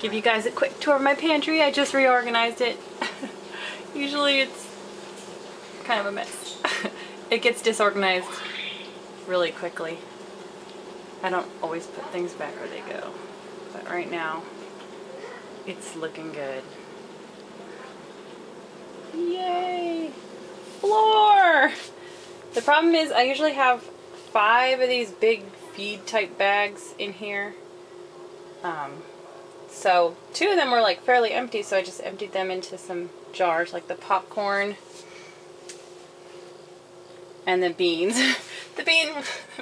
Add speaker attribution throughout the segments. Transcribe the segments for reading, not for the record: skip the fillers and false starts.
Speaker 1: Give you guys a quick tour of my pantry. I just reorganized it. Usually it's kind of a mess. It gets disorganized really quickly. I don't always put things back where they go, but right now it's looking good. Yay! Floor! The problem is I usually have 5 of these big feed type bags in here. So 2 of them were like fairly empty, so I just emptied them into some jars, like the popcorn and the beans. The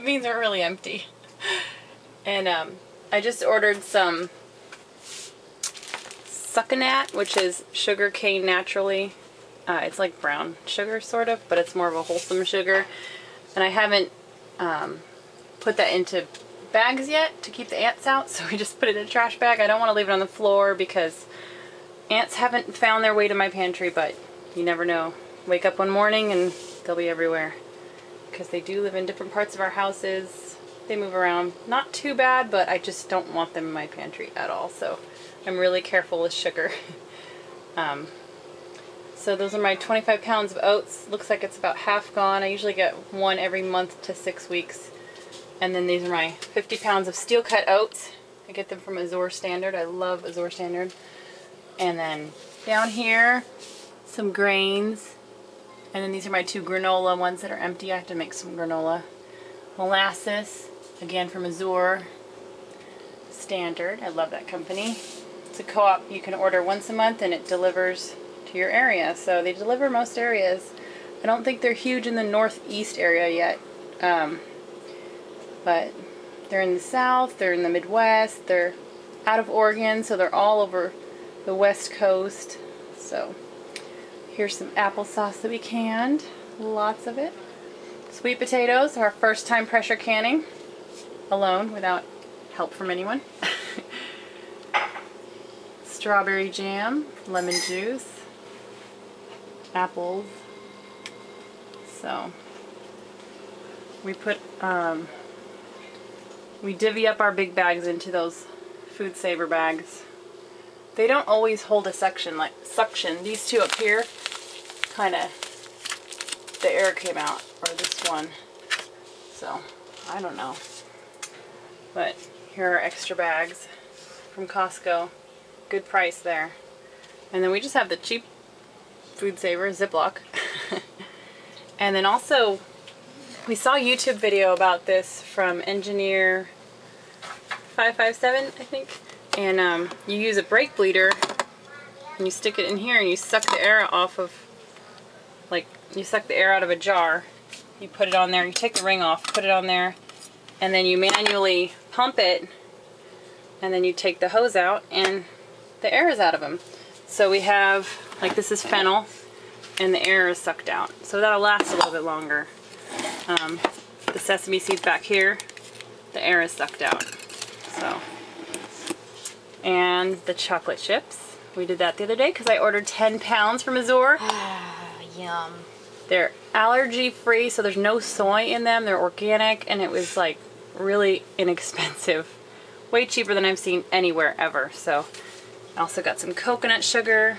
Speaker 1: beans are really empty. And I just ordered some succanat, which is sugar cane naturally. It's like brown sugar sort of, but it's more of a wholesome sugar. And I haven't put that into bags yet to keep the ants out, so we just put it in a trash bag. I don't want to leave it on the floor because ants haven't found their way to my pantry, but you never know. Wake up one morning and they'll be everywhere because they do live in different parts of our houses. They move around. Not too bad, but I just don't want them in my pantry at all, so I'm really careful with sugar. So those are my 25 pounds of oats. Looks like it's about half gone. I usually get one every month to 6 weeks. And then these are my 50 pounds of steel cut oats. I get them from Azure Standard. I love Azure Standard. And then down here, some grains. And then these are my 2 granola ones that are empty. I have to make some granola. Molasses, again from Azure Standard. I love that company. It's a co-op you can order once a month and it delivers to your area. So they deliver most areas. I don't think they're huge in the northeast area yet. But they're in the south, they're in the Midwest, they're out of Oregon, so they're all over the West Coast. So here's some applesauce that we canned, lots of it. Sweet potatoes, our first time pressure canning, alone, without help from anyone. Strawberry jam, lemon juice, apples. So we put we divvy up our big bags into those food saver bags. They don't always hold a suction. These 2 up here, kind of, the air came out, or this one. So, I don't know. But here are extra bags from Costco. Good price there. And then we just have the cheap food saver, Ziploc. And then also, we saw a YouTube video about this from Engineer 557, I think. And you use a brake bleeder and you stick it in here and you suck the air off of, like, you suck the air out of a jar. You put it on there, you take the ring off, put it on there, and then you manually pump it, and then you take the hose out and the air is out of them. So we have, like, this is fennel and the air is sucked out. So that'll last a little bit longer. The sesame seeds back here, the air is sucked out. So, and the chocolate chips. We did that the other day because I ordered 10 pounds from Azure.
Speaker 2: Yum.
Speaker 1: They're allergy free, so there's no soy in them. They're organic, and it was like really inexpensive. Way cheaper than I've seen anywhere ever. So, I also got some coconut sugar.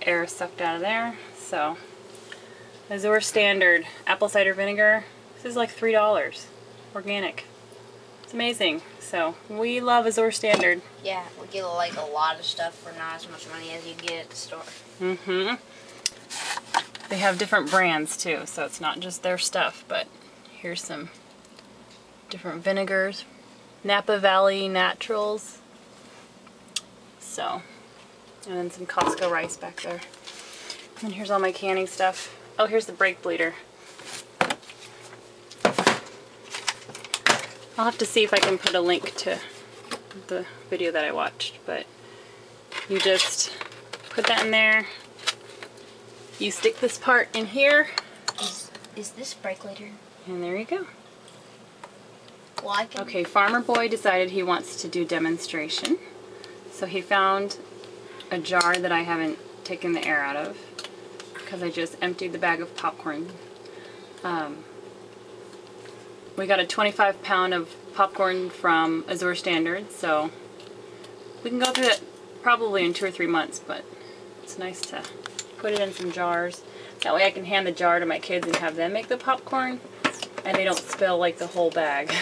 Speaker 1: Air is sucked out of there. So, Azure Standard apple cider vinegar. This is like $3. Organic. It's amazing. So, we love Azure Standard.
Speaker 2: Yeah, we get like a lot of stuff for not as much money as you get at the store.
Speaker 1: Mm-hmm. They have different brands too, so it's not just their stuff, but here's some different vinegars. Napa Valley Naturals. So, and then some Costco rice back there. And here's all my canning stuff. Oh, here's the brake bleeder. I'll have to see if I can put a link to the video that I watched, but you just put that in there. You stick this part in here.
Speaker 2: Is this brake later?
Speaker 1: And there you go.
Speaker 2: Well, I can...
Speaker 1: Okay, Farmer Boy decided he wants to do demonstration. So he found a jar that I haven't taken the air out of because I just emptied the bag of popcorn. We got a 25 pound of popcorn from Azure Standard, so we can go through that probably in 2 or 3 months, but it's nice to put it in some jars. That way I can hand the jar to my kids and have them make the popcorn, and they don't spill like the whole bag.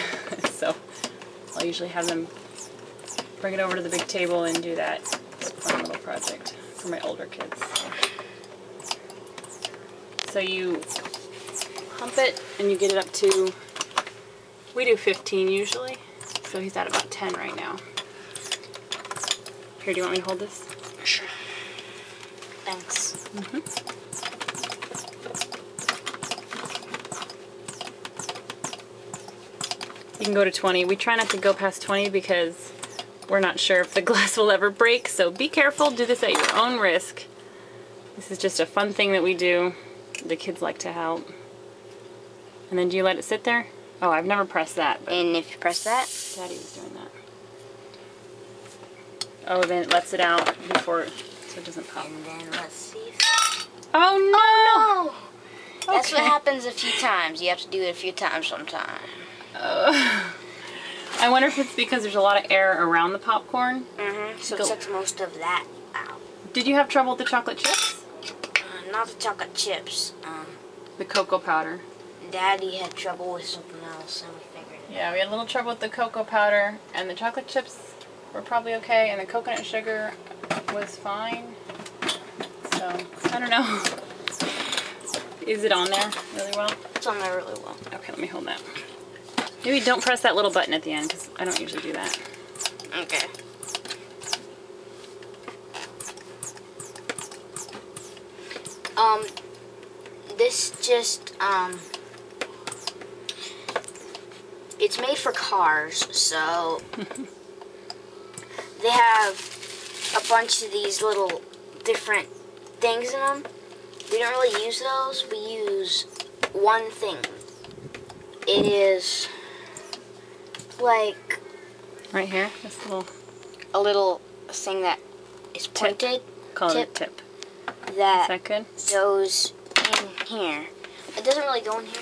Speaker 1: So I'll usually have them bring it over to the big table and do that. It's a fun little project for my older kids. So you pump it and you get it up to, we do 15 usually, so he's at about 10 right now. Here, do you want me to hold this?
Speaker 2: Sure. Thanks.
Speaker 1: You can go to 20. We try not to go past 20 because we're not sure if the glass will ever break, so be careful. Do this at your own risk. This is just a fun thing that we do. The kids like to help. And then do you let it sit there? Oh, I've never pressed that. But
Speaker 2: And if you press that,
Speaker 1: Daddy was doing that. Oh, then it lets it out before, so it doesn't pop.
Speaker 2: and then let's see.
Speaker 1: Oh no!
Speaker 2: Oh no! That's what
Speaker 1: Okay.
Speaker 2: happens a few times. You have to do it a few times sometime.
Speaker 1: I wonder if it's because there's a lot of air around the popcorn.
Speaker 2: So
Speaker 1: Go.
Speaker 2: it sucks most of that out.
Speaker 1: Did you have trouble with the chocolate chips?
Speaker 2: Not the chocolate chips.
Speaker 1: The cocoa powder.
Speaker 2: Daddy had trouble with something else, and we figured it
Speaker 1: Yeah, we had a little trouble with the cocoa powder, and the chocolate chips were probably okay, and the coconut sugar was fine. So, I don't know. Is it on there really well?
Speaker 2: out. It's on there really well.
Speaker 1: Okay, let me hold that. Maybe don't press that little button at the end, because I don't usually do that.
Speaker 2: Okay. This just, it's made for cars, so they have a bunch of these little different things in them. We don't really use those. We use one thing. It is like
Speaker 1: Right here, this little
Speaker 2: a little thing that is pointed.
Speaker 1: call it a
Speaker 2: Tip.
Speaker 1: tip. Is
Speaker 2: That
Speaker 1: that good?
Speaker 2: goes in here. It doesn't really go in here.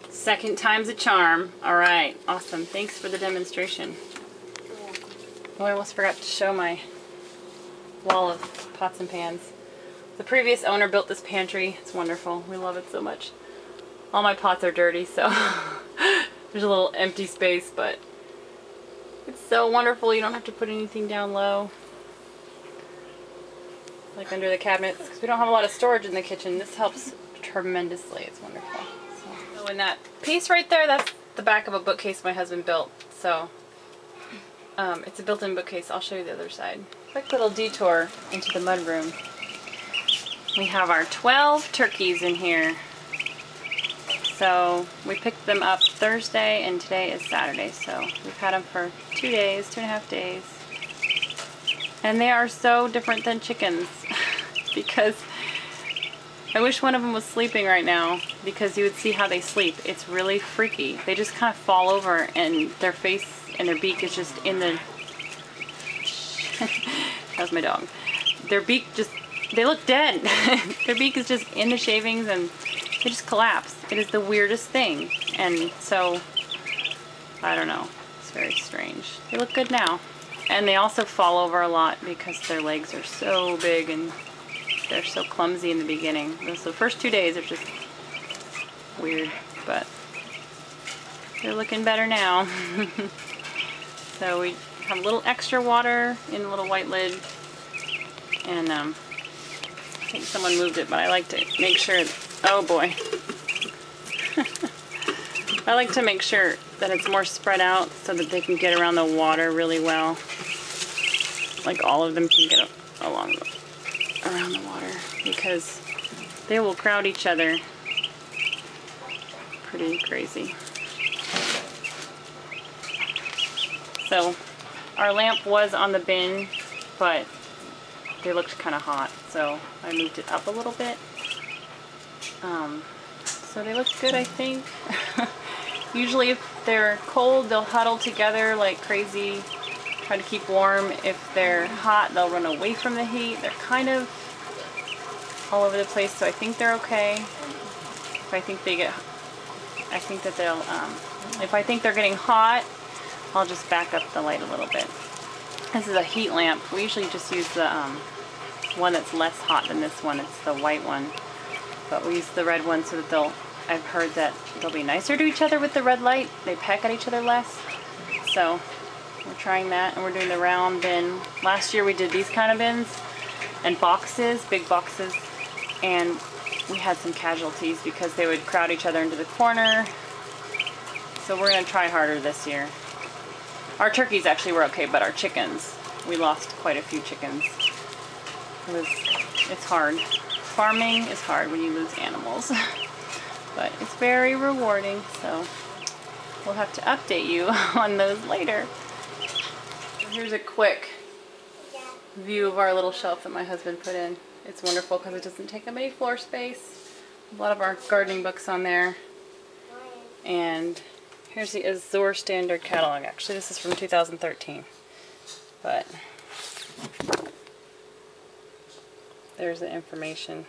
Speaker 1: Second time's a charm. All right, awesome. Thanks for the demonstration. Oh, I almost forgot to show my wall of pots and pans. The previous owner built this pantry. It's wonderful. We love it so much. All my pots are dirty, so there's a little empty space, but it's so wonderful. You don't have to put anything down low, like under the cabinets, because we don't have a lot of storage in the kitchen. This helps tremendously. It's wonderful. So in that piece right there, that's the back of a bookcase my husband built. So it's a built-in bookcase. I'll show you the other side. Quick little detour into the mudroom. We have our 12 turkeys in here. So we picked them up Thursday and today is Saturday. So we've had them for 2 days, 2.5 days. And they are so different than chickens because I wish one of them was sleeping right now because you would see how they sleep. It's really freaky. They just kind of fall over and their face and their beak is just in the... That was my dog. Their beak just... They look dead. Their beak is just in the shavings and they just collapse. It is the weirdest thing. And so, I don't know. It's very strange. They look good now. And they also fall over a lot because their legs are so big and they're so clumsy in the beginning. So the first 2 days are just weird, but they're looking better now. So we have a little extra water in a little white lid, and I think someone moved it, but I like to make sure, oh boy. I like to make sure that it's more spread out so that they can get around the water really well. Like all of them can get around the water because they will crowd each other. Pretty crazy. So our lamp was on the bin, but they looked kind of hot, so I moved it up a little bit. So they look good, I think. Usually if they're cold, they'll huddle together like crazy, try to keep warm. If they're hot, they'll run away from the heat. They're kind of all over the place, so I think they're okay. If I think they get, I think that they'll, if I think they're getting hot, I'll just back up the light a little bit. This is a heat lamp. We usually just use the one that's less hot than this one. It's the white one. But we use the red one so that I've heard that they'll be nicer to each other with the red light. They peck at each other less. So we're trying that, and we're doing the round bin. Last year we did these kind of bins and boxes, big boxes, and we had some casualties because they would crowd each other into the corner. So we're going to try harder this year. Our turkeys actually were okay, but our chickens, we lost quite a few chickens. It's hard. Farming is hard when you lose animals, but it's very rewarding, so we'll have to update you on those later. Here's a quick view of our little shelf that my husband put in. It's wonderful because it doesn't take up any floor space. A lot of our gardening books on there. And here's the Azure Standard Catalog. Actually, this is from 2013. But there's the information.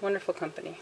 Speaker 1: Wonderful company.